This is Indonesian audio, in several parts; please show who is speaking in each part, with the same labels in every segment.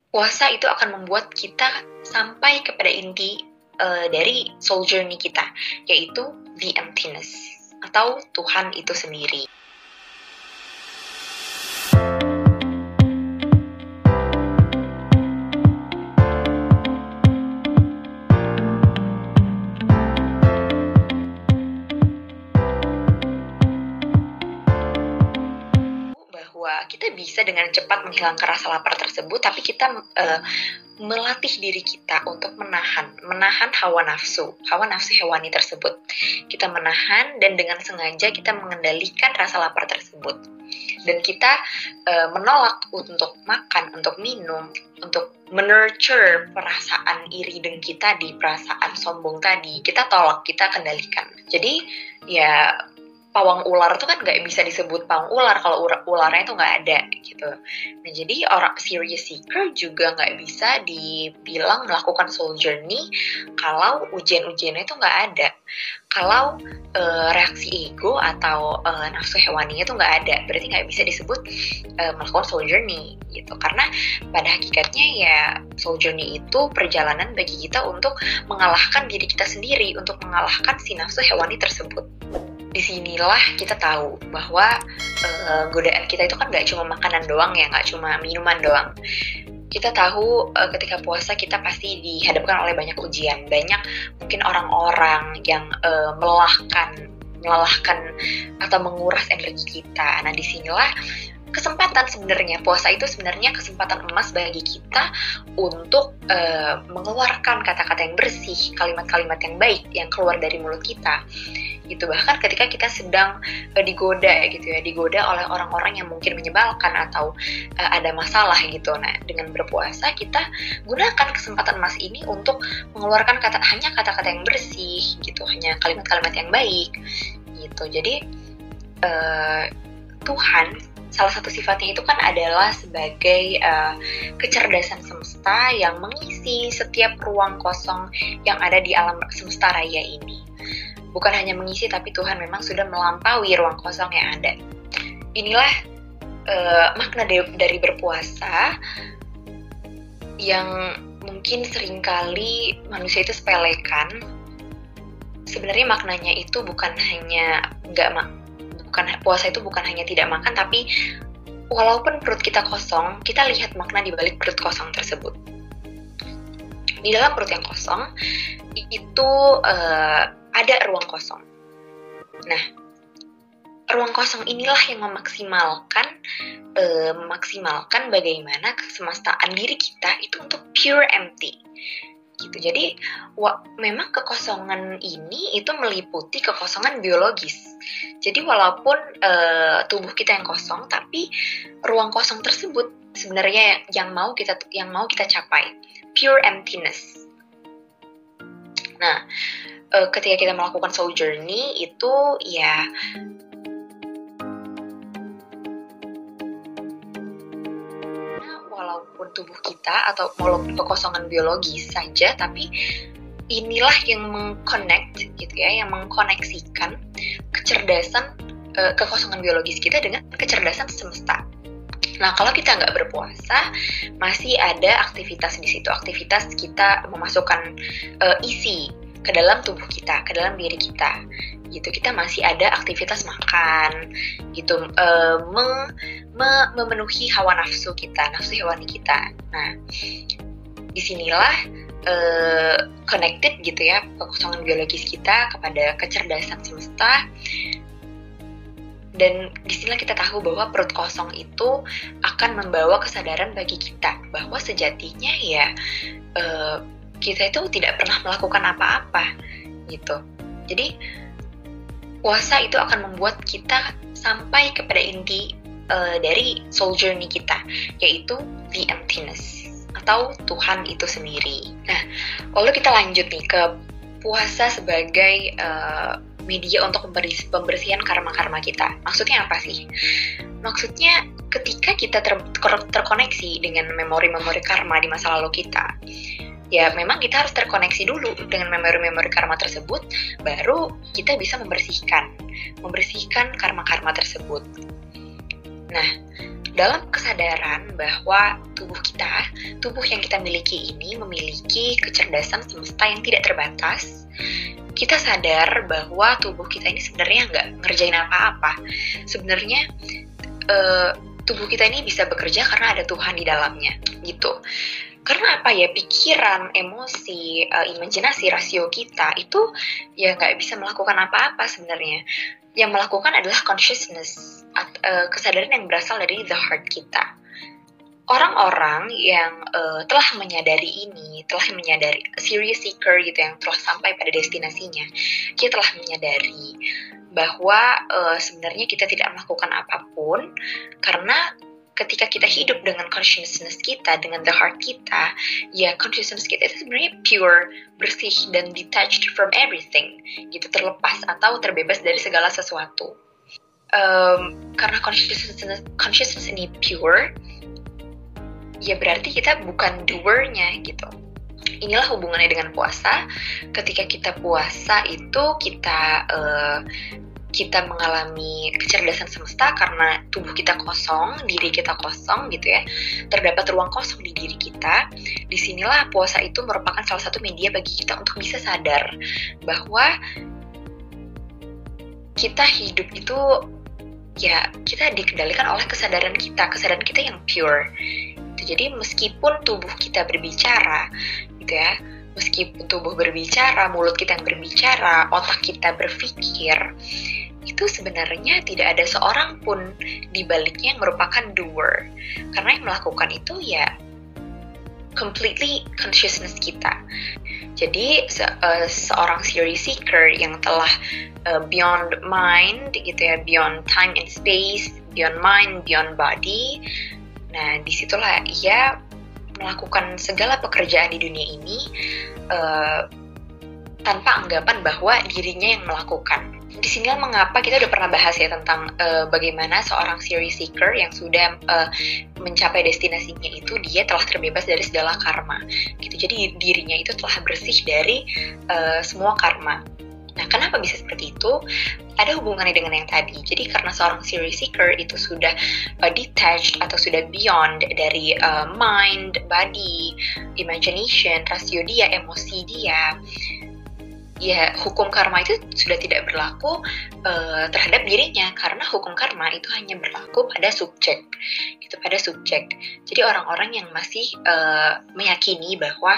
Speaker 1: Puasa itu akan membuat kita sampai kepada inti dari soul journey kita, yaitu the emptiness, atau Tuhan itu sendiri. Bahwa kita bisa dengan cepat menghilangkan rasa lapar tersebut, tapi kita melatih diri kita untuk menahan hawa nafsu hewani tersebut. Kita menahan dan dengan sengaja kita mengendalikan rasa lapar tersebut. Dan kita menolak untuk makan, untuk minum, untuk menurture perasaan iri dengki tadi, perasaan sombong tadi. Kita tolak, kita kendalikan. Jadi ya pawang ular itu kan nggak bisa disebut pawang ular kalau ularnya itu nggak ada gitu. Nah jadi orang serious seeker juga nggak bisa dibilang melakukan soul journey kalau ujian-ujiannya itu nggak ada. Kalau reaksi ego atau nafsu hewaninya itu nggak ada, berarti nggak bisa disebut melakukan soul journey gitu. Karena pada hakikatnya ya soul journey itu perjalanan bagi kita untuk mengalahkan diri kita sendiri, untuk mengalahkan si nafsu hewani tersebut. Disinilah kita tahu bahwa godaan kita itu kan nggak cuma makanan doang ya, nggak cuma minuman doang. Kita tahu ketika puasa kita pasti dihadapkan oleh banyak ujian, banyak mungkin orang-orang yang melelahkan atau menguras energi kita. Nah disinilah kesempatan sebenarnya, puasa itu sebenarnya kesempatan emas bagi kita untuk mengeluarkan kata-kata yang bersih, kalimat-kalimat yang baik yang keluar dari mulut kita. Gitu. Bahkan ketika kita sedang digoda oleh orang-orang yang mungkin menyebalkan atau ada masalah gitu. Nah, dengan berpuasa kita gunakan kesempatan emas ini untuk mengeluarkan hanya kata-kata yang bersih gitu, hanya kalimat-kalimat yang baik gitu. Jadi Tuhan salah satu sifatnya itu kan adalah sebagai kecerdasan semesta yang mengisi setiap ruang kosong yang ada di alam semesta raya ini. Bukan hanya mengisi, tapi Tuhan memang sudah melampaui ruang kosong yang ada. Inilah makna dari berpuasa yang mungkin seringkali manusia itu sepelekan. Sebenarnya maknanya itu bukan puasa itu bukan hanya tidak makan, tapi walaupun perut kita kosong, kita lihat makna di balik perut kosong tersebut. Di dalam perut yang kosong itu ada ruang kosong. Nah, ruang kosong inilah yang memaksimalkan bagaimana kesemestaan diri kita itu untuk pure empty. Gitu. Jadi memang kekosongan ini itu meliputi kekosongan biologis. Jadi walaupun tubuh kita yang kosong, tapi ruang kosong tersebut sebenarnya yang mau kita capai, pure emptiness. Nah, ketika kita melakukan soul journey itu ya walaupun tubuh kita atau walaupun kekosongan biologis saja, tapi inilah yang mengconnect gitu ya, yang mengkoneksikan kecerdasan kekosongan biologis kita dengan kecerdasan semesta. Nah, kalau kita nggak berpuasa, masih ada aktivitas di situ, aktivitas kita memasukkan isi ke dalam tubuh kita, ke dalam diri kita, gitu. Kita masih ada aktivitas makan, gitu, memenuhi hawa nafsu kita, nafsu hewani kita. Nah, disinilah connected gitu ya, kekosongan biologis kita kepada kecerdasan semesta. Dan disinilah kita tahu bahwa perut kosong itu akan membawa kesadaran bagi kita bahwa sejatinya ya kita itu tidak pernah melakukan apa-apa gitu. Jadi puasa itu akan membuat kita sampai kepada inti dari soul journey kita, yaitu the emptiness atau Tuhan itu sendiri. Nah, lalu kita lanjut nih ke puasa sebagai media untuk pembersihan karma-karma kita. Maksudnya apa sih? Maksudnya ketika kita terkoneksi dengan memori-memori karma di masa lalu kita, ya memang kita harus terkoneksi dulu dengan memori-memori karma tersebut, baru kita bisa membersihkan karma-karma tersebut. Nah, dalam kesadaran bahwa tubuh yang kita miliki ini memiliki kecerdasan semesta yang tidak terbatas, kita sadar bahwa tubuh kita ini sebenarnya nggak ngerjain apa-apa. Sebenarnya tubuh kita ini bisa bekerja karena ada Tuhan di dalamnya, gitu. Karena apa ya, pikiran, emosi, imajinasi, rasio kita itu ya nggak bisa melakukan apa-apa sebenarnya. Yang melakukan adalah consciousness, kesadaran yang berasal dari the heart kita. Orang-orang yang telah menyadari ini, telah menyadari serious seeker gitu, yang telah sampai pada destinasinya, dia telah menyadari bahwa sebenarnya kita tidak melakukan apapun, karena ketika kita hidup dengan consciousness kita, dengan the heart kita, ya consciousness kita itu sebenarnya pure, bersih, dan detached from everything, gitu, terlepas atau terbebas dari segala sesuatu. Karena consciousness ini pure, ya berarti kita bukan doer-nya, gitu. Inilah hubungannya dengan puasa. Ketika kita puasa itu kita mengalami kecerdasan semesta karena tubuh kita kosong, diri kita kosong, gitu ya. Terdapat ruang kosong di diri kita. Disinilah puasa itu merupakan salah satu media bagi kita untuk bisa sadar bahwa kita hidup itu, ya kita dikendalikan oleh kesadaran kita yang pure. Jadi meskipun tubuh kita berbicara, gitu ya, meskipun tubuh berbicara, mulut kita yang berbicara, otak kita berpikir, itu sebenarnya tidak ada seorang pun di baliknya yang merupakan doer. Karena yang melakukan itu ya completely consciousness kita. Jadi seorang serious seeker yang telah beyond mind, gitu ya, beyond time and space, beyond mind, beyond body. Nah, disitulah ia melakukan segala pekerjaan di dunia ini tanpa anggapan bahwa dirinya yang melakukan. Di sini mengapa kita udah pernah bahas ya tentang bagaimana seorang serious seeker yang sudah mencapai destinasinya itu dia telah terbebas dari segala karma. Gitu. Jadi dirinya itu telah bersih dari semua karma. Nah, kenapa bisa seperti itu? Ada hubungannya dengan yang tadi. Jadi karena seorang serious seeker itu sudah detached atau sudah beyond dari mind, body, imagination, rasio dia, emosi dia, ya hukum karma itu sudah tidak berlaku terhadap dirinya, karena hukum karma itu hanya berlaku pada subjek, gitu, pada subjek. Jadi orang-orang yang masih meyakini bahwa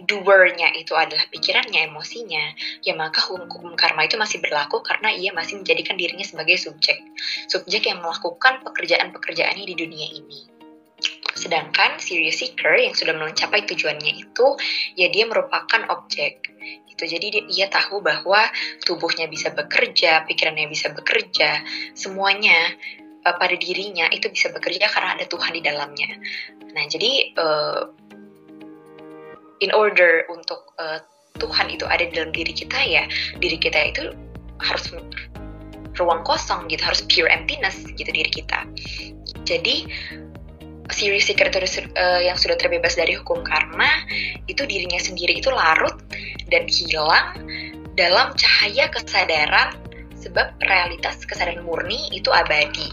Speaker 1: doer-nya itu adalah pikirannya, emosinya, ya maka hukum karma itu masih berlaku karena ia masih menjadikan dirinya sebagai subjek yang melakukan pekerjaan-pekerjaannya di dunia ini. Sedangkan serious seeker yang sudah mencapai tujuannya itu, ya dia merupakan objek. Gitu. Jadi dia tahu bahwa tubuhnya bisa bekerja, pikirannya bisa bekerja, semuanya pada dirinya itu bisa bekerja karena ada Tuhan di dalamnya. Nah, jadi in order untuk Tuhan itu ada di dalam diri kita, ya diri kita itu harus ruang kosong, gitu, harus pure emptiness, gitu, diri kita. Jadi serious seeker yang sudah terbebas dari hukum karma itu dirinya sendiri itu larut dan hilang dalam cahaya kesadaran, sebab realitas kesadaran murni itu abadi.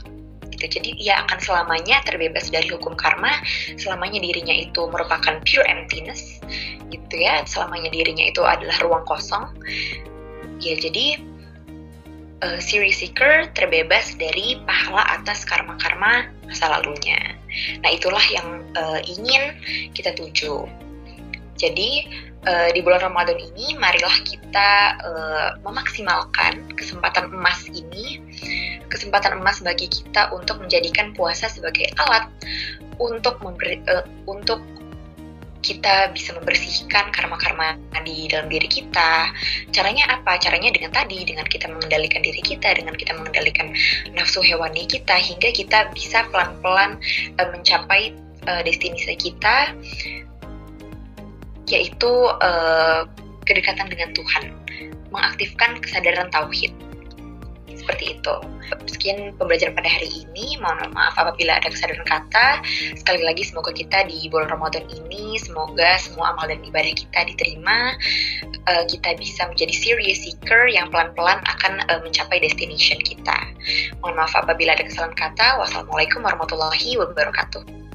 Speaker 1: Jadi ia akan selamanya terbebas dari hukum karma, selamanya dirinya itu merupakan pure emptiness, gitu ya, selamanya dirinya itu adalah ruang kosong. Ya, jadi serious seeker terbebas dari pahala atas karma-karma masa lalunya. Nah, itulah yang ingin kita tuju. Jadi di bulan Ramadan ini marilah kita memaksimalkan kesempatan emas ini, kesempatan emas bagi kita untuk menjadikan puasa sebagai alat untuk kita bisa membersihkan karma-karma di dalam diri kita. Caranya apa? Caranya dengan kita mengendalikan diri kita, dengan kita mengendalikan nafsu hewani kita, hingga kita bisa pelan-pelan mencapai destinasi kita, yaitu kedekatan dengan Tuhan, mengaktifkan kesadaran tauhid. Seperti itu. Sekian pembelajaran pada hari ini. Mohon maaf apabila ada kesalahan kata. Sekali lagi semoga kita di bulan Ramadan ini, semoga semua amal dan ibadah kita diterima. Kita bisa menjadi serious seeker yang pelan-pelan akan mencapai destination kita. Mohon maaf apabila ada kesalahan kata. Wassalamualaikum warahmatullahi wabarakatuh.